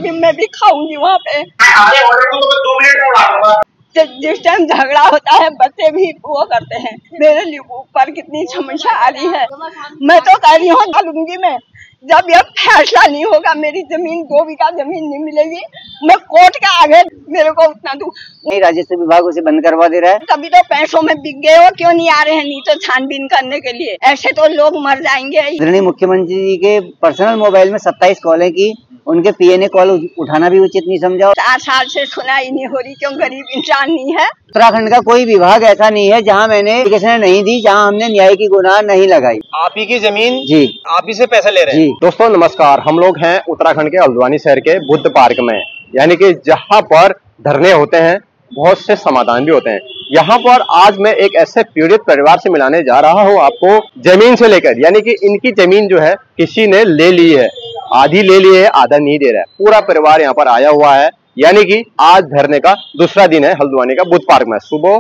कभी मैं भी खाऊंगी वहाँ पे। जिस टाइम झगड़ा होता है बच्चे भी वो करते हैं। मेरे लिए ऊपर कितनी समस्या आ रही है। मैं तो कह रही हूँ डालूंगी मैं, जब यह फैसला नहीं होगा मेरी जमीन 2 बीघा जमीन नहीं मिलेगी, मैं कोर्ट के आगे मेरे को उतना दूं। राजस्व विभाग उसे बंद करवा दे रहा है। कभी तो पैसों में बिक गए हो, क्यों नहीं आ रहे हैं नीचे छानबीन करने के लिए? ऐसे तो लोग मर जाएंगे। आदरणीय मुख्यमंत्री जी के पर्सनल मोबाइल में 27 कॉलें की, उनके पीएनए कॉल उठाना भी उचित नहीं समझा। 4 साल से सुनाई नहीं हो रही, क्यों? गरीब इंसान नहीं है। उत्तराखंड का कोई विभाग ऐसा नहीं है जहां मैंने एप्लीकेशन नहीं दी, जहां हमने न्याय की गुनाह नहीं लगाई। आप ही की जमीन जी, आप ही से पैसे ले रहे हैं। दोस्तों नमस्कार, हम लोग हैं उत्तराखंड के हल्द्वानी शहर के बुद्ध पार्क में, यानी कि जहां पर धरने होते हैं, बहुत से समाधान भी होते हैं। यहाँ पर आज मैं एक ऐसे पीड़ित परिवार से मिलाने जा रहा हूँ आपको, जमीन से लेकर, यानी कि इनकी जमीन जो है किसी ने ले ली है, आधी ले ली है, आधा नहीं दे रहा है। पूरा परिवार यहाँ पर आया हुआ है, यानी कि आज धरने का दूसरा दिन है हल्द्वानी का बुद्ध पार्क में। सुबह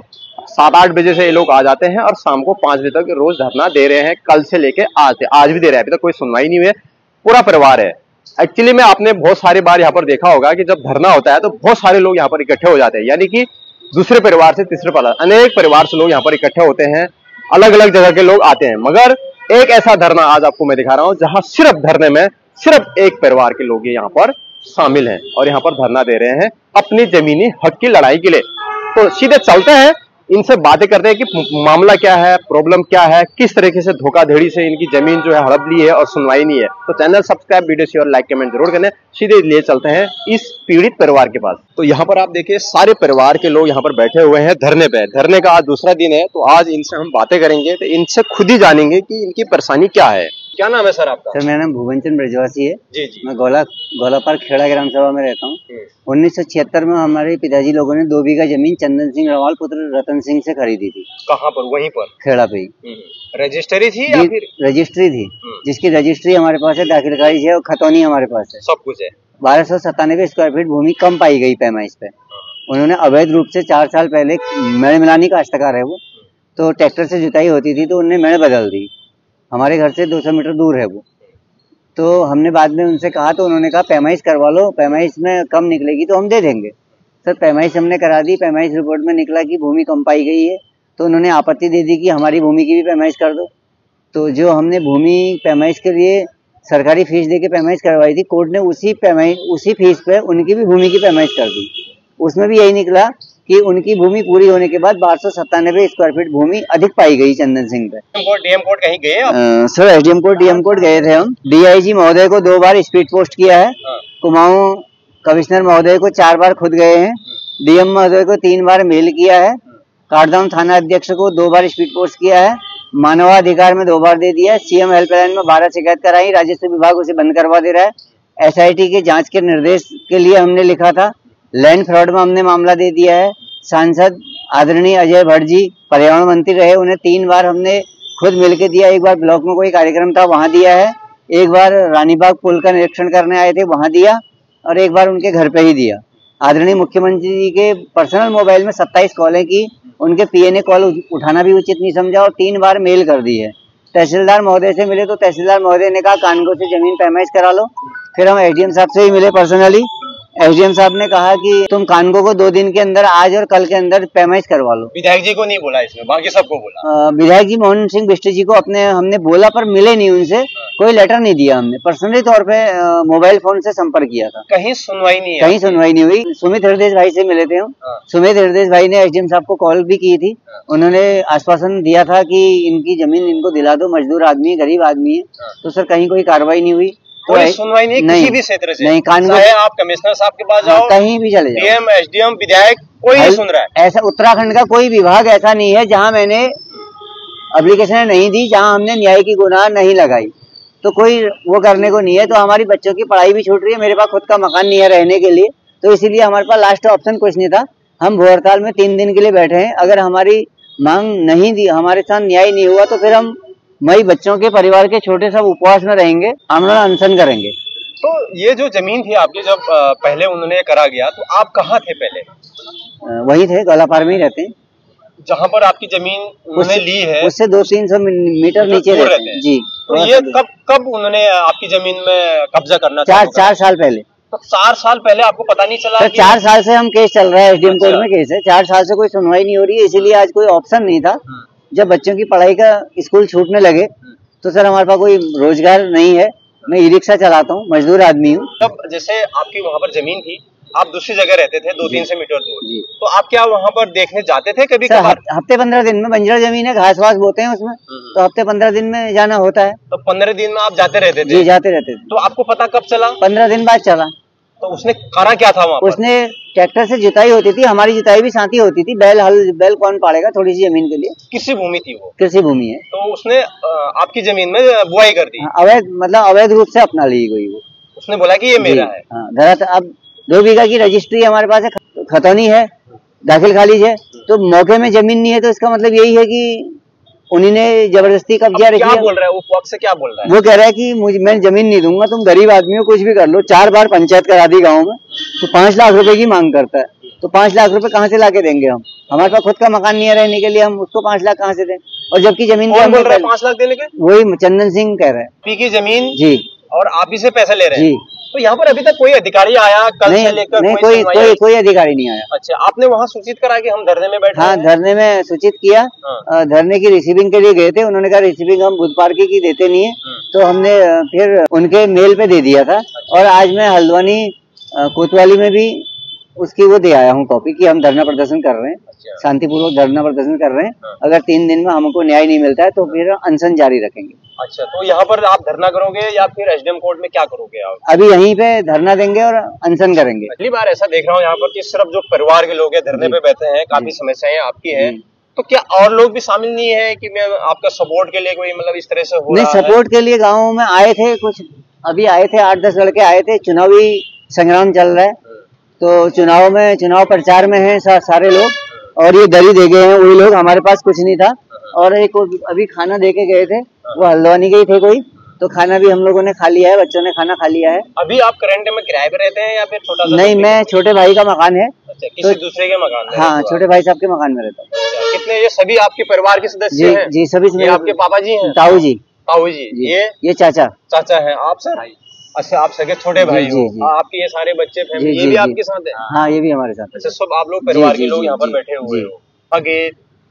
7-8 बजे से ये लोग आ जाते हैं और शाम को 5 बजे तक रोज धरना दे रहे हैं। कल से लेके आज भी दे रहे हैं, अभी तक कोई सुनवाई नहीं हुई है। पूरा परिवार है। एक्चुअली में आपने बहुत सारी बार यहाँ पर देखा होगा कि जब धरना होता है तो बहुत सारे लोग यहाँ पर इकट्ठे हो जाते हैं, यानी कि दूसरे परिवार से तीसरे परिवार, अनेक परिवार से लोग यहाँ पर इकट्ठे होते हैं, अलग अलग जगह के लोग आते हैं। मगर एक ऐसा धरना आज आपको मैं दिखा रहा हूँ जहाँ सिर्फ धरने में सिर्फ एक परिवार के लोग यहाँ पर शामिल हैं और यहाँ पर धरना दे रहे हैं अपनी जमीनी हक की लड़ाई के लिए। तो सीधे चलते हैं, इनसे बातें करते हैं कि मामला क्या है, प्रॉब्लम क्या है, किस तरीके से धोखाधड़ी से इनकी जमीन जो है हड़प ली है और सुनवाई नहीं है। तो channel subscribe, video share, like, comment जरूर करना। सीधे लिए चलते हैं इस पीड़ित परिवार के पास। तो यहाँ पर आप देखिए सारे परिवार के लोग यहाँ पर बैठे हुए हैं धरने पे। धरने का आज दूसरा दिन है, तो आज इनसे हम बातें करेंगे, तो इनसे खुद ही जानेंगे कि इनकी परेशानी क्या है। क्या नाम है सर आपका? सर मेरा नाम भुवनचंद ब्रजवासी है। जी जी। मैं गौला पार्क खेड़ा ग्राम सभा में रहता हूँ। 1976 में हमारे पिताजी लोगों ने 2 बीघा जमीन चंदन सिंह रवाल पुत्र रतन सिंह से खरीदी थी। कहाँ पर? वहीं पर खेड़ा पे ही। रजिस्ट्री थी या फिर? रजिस्ट्री थी, जिसकी रजिस्ट्री हमारे पास है, दाखिल खारिज है और खतौनी हमारे पास है, सब कुछ है। 1297 स्क्वायर फीट भूमि कम पाई गई पैमाइश पे। उन्होंने अवैध रूप से 4 साल पहले, मेड़ मिलानी का काश्तकार है वो, तो ट्रैक्टर से जुताई होती थी तो उन्होंने मेड़ बदल दी। हमारे घर से 200 मीटर दूर है वो। तो हमने बाद में उनसे कहा तो उन्होंने कहा पैमाइश करवा लो, पैमाइश में कम निकलेगी तो हम दे देंगे। सर पैमाइश हमने करा दी, पैमाइश रिपोर्ट में निकला कि भूमि कम पाई गई है, तो उन्होंने आपत्ति दे दी कि हमारी भूमि की भी पैमाइश कर दो। तो जो हमने भूमि पैमाइश के लिए सरकारी फीस दे के पैमाइश करवाई थी, कोर्ट ने उसी फीस पे उनकी भी भूमि की पैमाइश कर दी। उसमें भी यही निकला कि उनकी भूमि पूरी होने के बाद 1297 स्क्वायर फीट भूमि अधिक पाई गई चंदन सिंह पे। डीएम कोर्ट कहीं गए आप? Sir SDM court, DM court गए थे हम। डीआईजी महोदय को 2 बार स्पीड पोस्ट किया है। कुमाऊं कमिश्नर महोदय को 4 बार खुद गए हैं। डीएम महोदय को 3 बार मेल किया है। काठगोदाम थाना अध्यक्ष को 2 बार स्पीड पोस्ट किया है। मानवाधिकार में 2 बार दे दिया है। सीएम हेल्पलाइन में 12 शिकायत कराई, राजस्व विभाग उसे बंद करवा दे रहा है। एसआईटी के जांच के निर्देश के लिए हमने लिखा था। लैंड फ्रॉड में हमने मामला दे दिया है। सांसद आदरणीय अजय भट्ट जी पर्यावरण मंत्री रहे, उन्हें 3 बार हमने खुद मिलकर दिया। एक बार ब्लॉक में कोई कार्यक्रम था वहां दिया है, एक बार रानीबाग पुल का निरीक्षण करने आए थे वहां दिया, और एक बार उनके घर पे ही दिया। आदरणीय मुख्यमंत्री जी के पर्सनल मोबाइल में 27 कॉलें की, उनके पीएनए कॉल उठाना भी उचित नहीं समझा और 3 बार मेल कर दी है। तहसीलदार महोदय से मिले तो तहसीलदार महोदय ने कहा कानगो से जमीन पैमाइश करा लो। फिर हम एसडीएम साहब से ही मिले पर्सनली। एसडीएम साहब ने कहा कि तुम कानगो को 2 दिन के अंदर, आज और कल के अंदर पैमाइश करवा लो। विधायक जी को नहीं बोला इसमें, बाकी सबको बोला। विधायक जी मोहन सिंह बिष्ट जी को हमने बोला पर मिले नहीं उनसे, कोई लेटर नहीं दिया। हमने पर्सनली तौर पे मोबाइल फोन से संपर्क किया था, कहीं सुनवाई नहीं है। कहीं सुनवाई नहीं हुई। सुमित हृदय भाई से मिले थे हम। सुमित हृदय भाई ने एसडीएम साहब को कॉल भी की थी। उन्होंने आश्वासन दिया था कि इनकी जमीन इनको दिला दो, मजदूर आदमी है, गरीब आदमी है। तो सर कहीं कोई कार्रवाई नहीं हुई, कोई सुनवाई नहीं किसी भी क्षेत्र से। नहीं, कानून आप कमिश्नर साहब के पास जाओ, कहीं भी चले जाओ, डीएम, एसडीएम, विधायक, कोई नहीं सुन रहा है। ऐसा उत्तराखंड का कोई विभाग ऐसा नहीं है जहां मैंने एप्लीकेशन नहीं दी, जहां हमने न्याय की गुनाह नहीं लगाई। तो कोई वो करने को नहीं है। तो हमारी बच्चों की पढ़ाई भी छूट रही है, मेरे पास खुद का मकान नहीं है रहने के लिए, तो इसीलिए हमारे पास लास्ट ऑप्शन कुछ नहीं था। हम भूख हड़ताल में 3 दिन के लिए बैठे हैं। अगर हमारी मांग नहीं दी, हमारे साथ न्याय नहीं हुआ, तो फिर हम मई बच्चों के परिवार के छोटे सब उपवास में रहेंगे, आंदोलन अनशन करेंगे। तो ये जो जमीन थी आपकी, जब पहले उन्होंने करा गया, तो आप कहाँ थे पहले? वही थे, गौला पार में ही रहते हैं, जहाँ पर आपकी जमीन उन्होंने ली है। उससे 200-300 मीटर नीचे रहते हैं जी। तो ये कब उन्होंने आपकी जमीन में कब्जा करना? 4 साल पहले। तो 4 साल पहले आपको पता नहीं चला? सर 4 साल से हम केस चल रहा है, एसडीएम कोर्ट में केस है, 4 साल से कोई सुनवाई नहीं हो रही है, इसीलिए आज कोई ऑप्शन नहीं था। जब बच्चों की पढ़ाई का स्कूल छूटने लगे तो सर हमारे पास कोई रोजगार नहीं है, मैं ई रिक्शा चलाता हूँ, मजदूर आदमी हूँ। तब जैसे आपकी वहाँ पर जमीन थी, आप दूसरी जगह रहते थे 200-300 मीटर दूर, तो आप क्या वहाँ पर देखने जाते थे कभी कभार? हफ्ते 15 दिन में, बंजर जमीन है, घास वास बोते हैं उसमें, तो हफ्ते 15 दिन में जाना होता है। तो 15 दिन में आप जाते रहते थे? जी जाते रहते थे। तो आपको पता कब चला? 15 दिन बाद चला। तो उसने करा क्या था वहाँ पर? उसने ट्रैक्टर से जुताई होती थी, हमारी जुताई भी साथ ही होती थी, बैल कौन पालेगा थोड़ी सी जमीन के लिए। कृषि भूमि थी वो? कृषि भूमि है। तो उसने आपकी जमीन में बुआई कर दी? अवैध, मतलब अवैध रूप से अपना ली गई वो। उसने बोला कि ये मेरा है? हाँ, अब 2 बीघा की रजिस्ट्री हमारे पास है, खतौनी है, दाखिल खारिज है, तो मौके में जमीन नहीं है, तो इसका मतलब यही है कि उन्हीं ने जबरदस्ती कब्जा रखी है। क्या बोल रहा है वो? पक्ष से क्या बोल रहा है? वो कह रहा है कि मैं जमीन नहीं दूंगा, तुम गरीब आदमी हो, कुछ भी कर लो। 4 बार पंचायत करा दी गाँव में, तो 5 लाख रुपए की मांग करता है। तो 5 लाख रुपए कहाँ से लाके देंगे हम? हमारे पास खुद का मकान नहीं है रहने के लिए, हम उसको 5 लाख कहाँ से दें? और जबकि जमीन कौन बोल रहा है 5 लाख देने के? वही चंदन सिंह कह रहे हैं। पी की जमीन जी, और आप ही से पैसे ले रहे हैं? जी। तो यहाँ पर अभी तक कोई अधिकारी आया कल से लेकर? नहीं, कोई अधिकारी नहीं आया। अच्छा, आपने वहाँ सूचित करा कि हम धरने में बैठे? हाँ, धरने में सूचित किया। धरने की रिसीविंग के लिए गए थे, उन्होंने कहा रिसीविंग हम बुधवार की देते नहीं है, तो हमने फिर उनके मेल पे दे दिया था। और आज मैं हल्द्वानी कोतवाली में भी उसकी वो दे आया हूँ कॉपी कि हम धरना प्रदर्शन कर रहे हैं, शांतिपूर्वक धरना प्रदर्शन कर रहे हैं। अगर 3 दिन में हमको न्याय नहीं मिलता है तो फिर अनशन जारी रखेंगे। अच्छा, तो यहाँ पर आप धरना करोगे या फिर एसडीएम कोर्ट में क्या करोगे आप? अभी यहीं पे धरना देंगे और अनशन करेंगे। पहली बार ऐसा देख रहा हूँ यहाँ पर कि सिर्फ जो परिवार के लोग हैं धरने पे बैठे हैं, काफी समस्याएं आपकी है, तो क्या और लोग भी शामिल नहीं है कि मैं आपका सपोर्ट के लिए कोई मतलब इस तरह से हो नहीं, सपोर्ट के लिए गाँव में आए थे कुछ, अभी आए थे 8-10 लड़के आए थे, चुनावी संग्राम चल रहा है, तो चुनाव प्रचार में है सारे लोग, और ये दरी दे गए हैं वही लोग, हमारे पास कुछ नहीं था। और एक अभी खाना दे के गए थे, वो हल्द्वानी के ही थे कोई, तो खाना भी हम लोगों ने खा लिया है, बच्चों ने खाना खा लिया है। अभी आप करंट में किराए पे रहते हैं या फिर छोटा सा? नहीं, मैं छोटे भाई का मकान है। अच्छा, किसी दूसरे के मकान में? हाँ, छोटे भाई साहब के मकान में रहता हूँ। कितने, ये सभी आपके परिवार के सदस्य हैं? जी, सभी। आपके पापा जी हैं? ताऊ जी। ये चाचा है। आप सर? अच्छा, आप सगे छोटे भाई हो। आपके ये सारे बच्चे फैमिली ये भी आपके साथ है? हाँ, ये भी हमारे साथ। अच्छा, सब आप लोग परिवार के लोग यहाँ पर बैठे हुए हो। आगे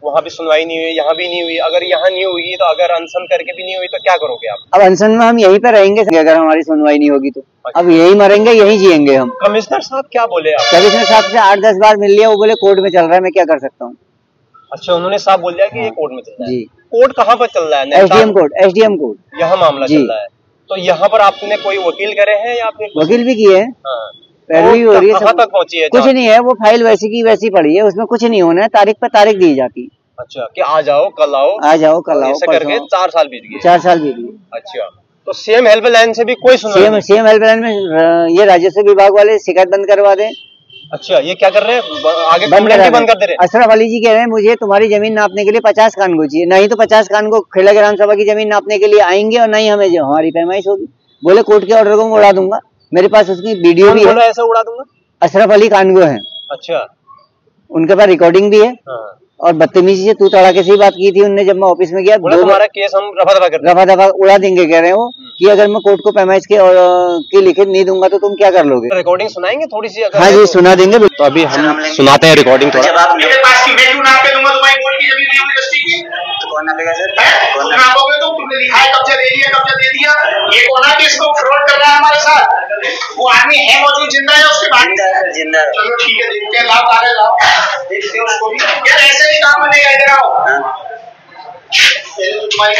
वहाँ भी सुनवाई नहीं हुई, यहाँ भी नहीं हुई, अगर यहाँ नहीं हुई तो अगर अनशन करके भी नहीं हुई तो क्या करोगे आप? अब अनशन में हम यहीं पे रहेंगे, अगर हमारी सुनवाई नहीं होगी तो। अब यहीं मरेंगे, यहीं जिएंगे हम। कमिश्नर साहब क्या बोले आप? कमिश्नर साहब से 8-10 बार मिल लिया, वो बोले कोर्ट में चल रहा है, मैं क्या कर सकता हूँ। अच्छा, उन्होंने साहब बोल दिया कि ये कोर्ट में चल रहा है? जी। कोर्ट कहाँ पर चल रहा है? एसडीएम कोर्ट यहाँ मामला चल रहा है। तो यहाँ पर आपने कोई वकील करे हैं या फिर? वकील भी किए हैं, पैरवी हो रही है। कहाँ तक पहुँची है? कुछ नहीं है, वो फाइल वैसी की वैसी पड़ी है, उसमें कुछ नहीं होना है, तारीख पे तारीख दी जाती है। अच्छा, कि आ जाओ कल आओ, ऐसे करके 4 साल बीत गए। 4 साल बीत गए। अच्छा, तो सीएम हेल्पलाइन से भी कोई सुनवाई नहीं? सीएम हेल्पलाइन में ये राजस्व विभाग वाले शिकायत बंद करवा दें। अच्छा, ये क्या कर रहे हैं? आगे बंद कर दे रहे हैं? अशरफ अली जी कह रहे हैं मुझे तुम्हारी जमीन नापने के लिए 50 कानगो चाहिए, नहीं तो 50 कानगो खेड़ा ग्राम सभा की जमीन नापने के लिए आएंगे और नहीं हमें हमारी पैमाइश होगी। बोले कोर्ट के ऑर्डर को मैं उड़ा दूंगा, मेरे पास उसकी वीडियो भी है। ऐसा उड़ा दूंगा? अशरफ अली कानगो है। अच्छा, उनके पास रिकॉर्डिंग भी है। और बदतमीजी से तू तड़ाके से ही बात की थी उनने जब मैं ऑफिस में गया। तुम्हारा केस हम रफा दफा उड़ा देंगे कह रहे हैं वो, कि अगर मैं कोर्ट को पैमाइश के लिखित नहीं दूंगा तो तुम क्या कर लोगे। रिकॉर्डिंग सुनाएंगे थोड़ी सी? हाँ जी, सुना देंगे। तो अभी हम सुनाते हैं रिकॉर्डिंग थोड़ा। मेरे पास की मैं नाप के दूंगा तुम्हारी कोर्ट की जमीन यूनिवर्सिटी की, तो कौन नापेगा सर? तुम नापोगे तो तुमने लिखा है कब्जा दे दिया। ये कौन है इसको फ्रॉड कर रहा है हमारे साथ? वो आदमी है मौजूद, जिंदा है? उसके बाद जिंदा। चलो ठीक है, देखते हैं, लाओ कागज लाओ, देखते हैं उसको भी। यार ऐसे नहीं काम बनेगा, इधर आओ। पहले तो तुम्हारी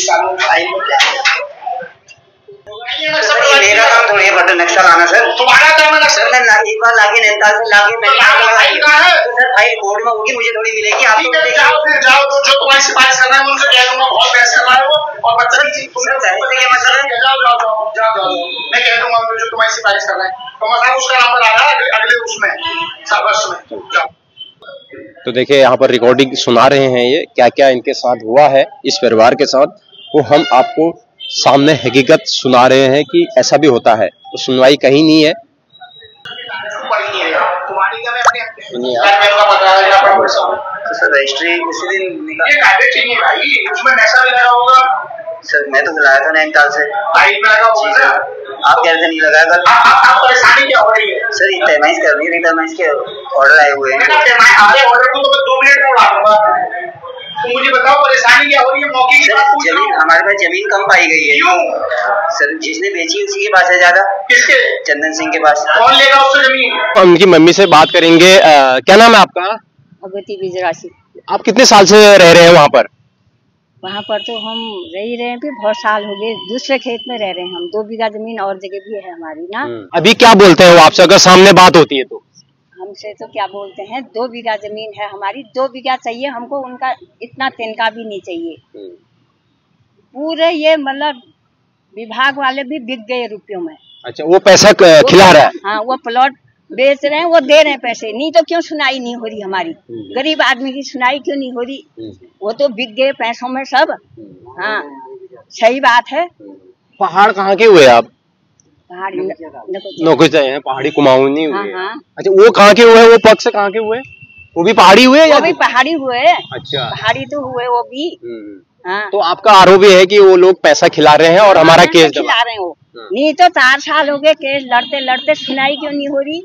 कानून फाइल में क्या है? मेरा काम थोड़ी है बटन नक्शा लाना सर। तुम्हारा काम है सर। मैं एक बार लाके नैनीताल से लाके मैंने फाइल कहाँ है? तो सर फाइल कोर्ट में होगी, मुझे थोड़ी मिलेगी। आप जाओ, फिर जाओ, जो तुम्हारी सिफारिश करना है मैं उनसे कह दूंगा, बहुत बहस कर रहा है वो। और बच्चा जाओ, मैं कह दूंगा जो तुम्हारी सिफारिश कर रहा है, तो मतलब उसका नंबर आ रहा है अगले उसमें सबस में। जाओ। तो देखिए यहाँ पर रिकॉर्डिंग सुना रहे हैं, ये क्या क्या इनके साथ हुआ है इस परिवार के साथ, वो हम आपको सामने हकीकत सुना रहे हैं कि ऐसा भी होता है। तो सुनवाई कहीं नहीं है। रजिस्ट्री उसी दिन भाई, उसमें नशा भी लगा होगा। सर मैं तो बुलाया था नैनीताल से। भाई मैं लगा होगा ना, आप कह रहे थे नहीं लगाया कल। आप परेशानी क्या हो रही है सर ये पैमाइश कर रही है, पैमाइश के ऑर्डर आए हुए हैं। ऑर्डर को तो मैं 2 मिनट में उड़ा दूंगा, तो मुझे बताओ परेशानी क्या हो रही है। मौके की बात पूछ रहा हूं। हमारे पास जमीन कम पाई गई है। क्यों सर? जिसने बेची उसी के पास है ज्यादा। किसके? चंदन सिंह के पास। कौन लेगा उससे जमीन? उनकी मम्मी से बात करेंगे। क्या नाम है आपका? भगवती बिजरासी। आप कितने साल से रह रहे हैं वहाँ पर? वहाँ पर तो हम रह ही रहे हैं, भी बहुत साल हो गए। दूसरे खेत में रह रहे हैं हम। 2 बीघा जमीन और जगह भी है हमारी ना। अभी क्या बोलते हैं वो आपसे अगर सामने बात होती है तो? हमसे तो क्या बोलते हैं, 2 बीघा जमीन है हमारी, 2 बीघा चाहिए हमको, उनका इतना तिनका भी नहीं चाहिए। पूरे ये मतलब विभाग वाले भी बिक गए रुपयों में। अच्छा, वो पैसा खिला रहा है? हाँ, वो प्लॉट बेच रहे हैं, वो दे रहे हैं पैसे। नहीं तो क्यों सुनाई नहीं हो रही हमारी? गरीब आदमी की सुनाई क्यों नहीं हो रही? वो तो बिक गए पैसों में सब। हाँ, सही बात है। पहाड़ कहाँ के हुए आप? पहाड़ी नौकरी चाहिए, पहाड़ी कुमाऊं नहीं हुए। हाँ। अच्छा, वो कहाँ के हुए? वो पक्ष कहाँ के हुए? वो भी पहाड़ी हुए या? वो भी पहाड़ी हुए। अच्छा, पहाड़ी तो हुए वो भी। हाँ, तो आपका आरोप है कि वो लोग पैसा खिला रहे हैं और हमारा केस खिला रहे हैं वो। नहीं तो 4 साल हो गए केस लड़ते लड़ते, सुनाई क्यों नहीं हो रही?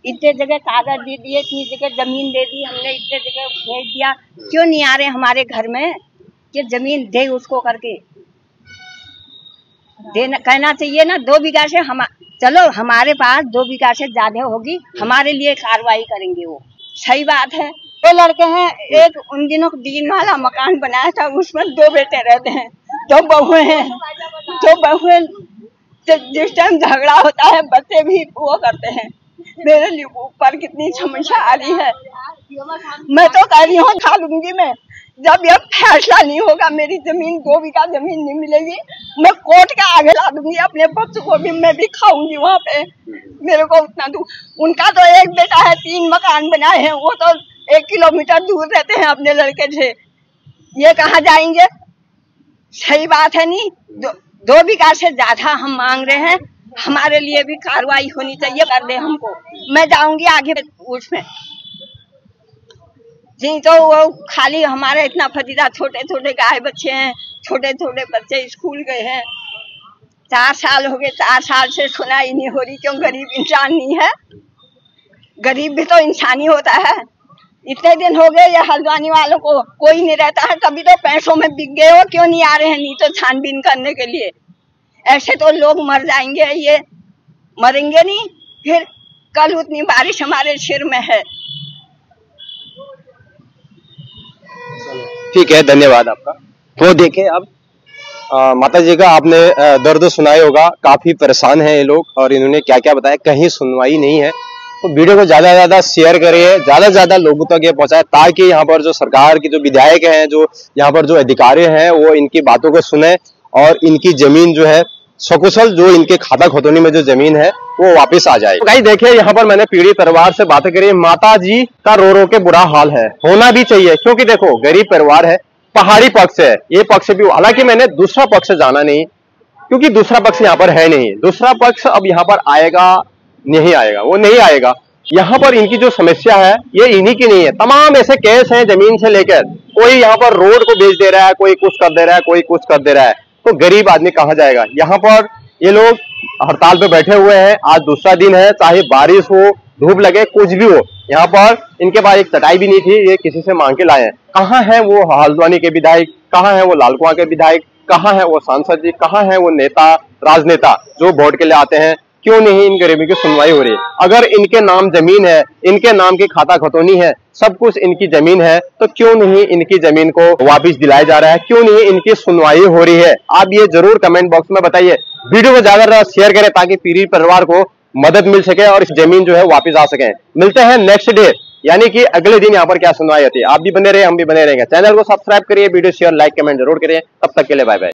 इतने जगह कागज दे दिए, इतनी जगह जमीन दे दी हमने, इतने जगह भेज दिया, क्यों नहीं आ रहे हमारे घर में कि जमीन दे उसको करके देना? कहना चाहिए ना। 2 बीघा से हम, चलो हमारे पास 2 बीघा से ज्यादा होगी, हमारे लिए कार्रवाई करेंगे वो। सही बात है। 2 लड़के हैं, एक उन दिनों दिन वाला मकान बनाया था, उसमें 2 बेटे रहते हैं, 2 बहुएं हैं। 2 बहुएं जिस टाइम झगड़ा होता है बच्चे भी वो करते हैं। मेरे लिए ऊपर कितनी समस्या आ रही है। मैं तो कह रही हूँ खा लूंगी मैं, जब यह फैसला नहीं होगा, मेरी जमीन 2 बीघा जमीन नहीं मिलेगी, मैं कोर्ट के आगे ला दूंगी। अपने बच्चों को भी मैं भी खाऊंगी वहाँ पे। मेरे को उतना दूर, उनका तो एक बेटा है, 3 मकान बनाए हैं, वो तो 1 किलोमीटर दूर रहते हैं अपने लड़के से। ये कहाँ जाएंगे? सही बात है नहीं? 2 बीघा से ज्यादा हम मांग रहे हैं, हमारे लिए भी कार्रवाई होनी चाहिए, कर दे हमको। मैं जाऊंगी आगे उसमें। जी, तो वो खाली हमारा इतना फजीदा, छोटे छोटे गाय बच्चे हैं, छोटे छोटे बच्चे स्कूल गए हैं। 4 साल हो गए, 4 साल से सुनाई नहीं हो रही। क्यों? गरीब इंसान नहीं है? गरीब भी तो इंसान ही होता है। इतने दिन हो गए ये हल्द्वानी वालों को कोई नहीं रहता है, कभी तो पैसों में बिक गए हो, क्यों नहीं आ रहे हैं? नहीं तो छानबीन करने के लिए। ऐसे तो लोग मर जाएंगे, ये मरेंगे नहीं। फिर कल उतनी बारिश हमारे सिर में है। ठीक है, धन्यवाद आपका। तो देखिए अब माता जी का आपने दर्द सुनाया होगा, काफी परेशान हैं ये लोग और इन्होंने क्या क्या बताया, कहीं सुनवाई नहीं है। तो वीडियो को ज्यादा से ज्यादा शेयर करिए, ज्यादा से ज्यादा लोगों तक ये पहुंचाए, ताकि यहाँ पर जो सरकार की जो विधायक हैं, जो यहाँ पर जो अधिकारी हैं, वो इनकी बातों को सुने और इनकी जमीन जो है सकुशल, जो इनके खाता खतौनी में जो जमीन है वो वापस आ जाए। तो गाइस देखिए, यहाँ पर मैंने पीड़ित परिवार से बातें करी। माता जी का रो रो के बुरा हाल है, होना भी चाहिए, क्योंकि देखो गरीब परिवार है, पहाड़ी पक्ष है, ये पक्ष भी। हालांकि मैंने दूसरा पक्ष जाना नहीं, क्योंकि दूसरा पक्ष यहाँ पर है नहीं। दूसरा पक्ष अब यहाँ पर आएगा नहीं आएगा, वो नहीं आएगा। यहाँ पर इनकी जो समस्या है ये इन्हीं की नहीं है, तमाम ऐसे केस हैं जमीन से लेकर। कोई यहाँ पर रोड को बेच दे रहा है, कोई कुछ कर दे रहा है, कोई कुछ कर दे रहा है, तो गरीब आदमी कहाँ जाएगा? यहाँ पर ये लोग हड़ताल पे बैठे हुए हैं, आज दूसरा दिन है, चाहे बारिश हो, धूप लगे, कुछ भी हो। यहाँ पर इनके पास एक चटाई भी नहीं थी, ये किसी से मांग के लाए हैं। कहाँ है वो हल्द्वानी के विधायक, कहाँ है वो लालकुआं के विधायक, कहाँ है वो सांसद जी, कहाँ है वो नेता राजनेता जो वोट के लिए आते हैं? क्यों नहीं इन गरीबों की सुनवाई हो रही? अगर इनके नाम जमीन है, इनके नाम की खाता खतौनी है, सब कुछ इनकी जमीन है, तो क्यों नहीं इनकी जमीन को वापस दिलाया जा रहा है? क्यों नहीं इनकी सुनवाई हो रही है? आप ये जरूर कमेंट बॉक्स में बताइए। वीडियो को ज्यादा शेयर करें ताकि पीड़ित परिवार को मदद मिल सके और इस जमीन जो है वापस आ सके। मिलते हैं नेक्स्ट डे, यानी कि अगले दिन यहाँ पर क्या सुनवाई होती है। आप भी बने रहे, हम भी बने रहेंगे। चैनल को सब्सक्राइब करिए, वीडियो शेयर लाइक कमेंट जरूर करिए। तब तक के लिए बाय बाय।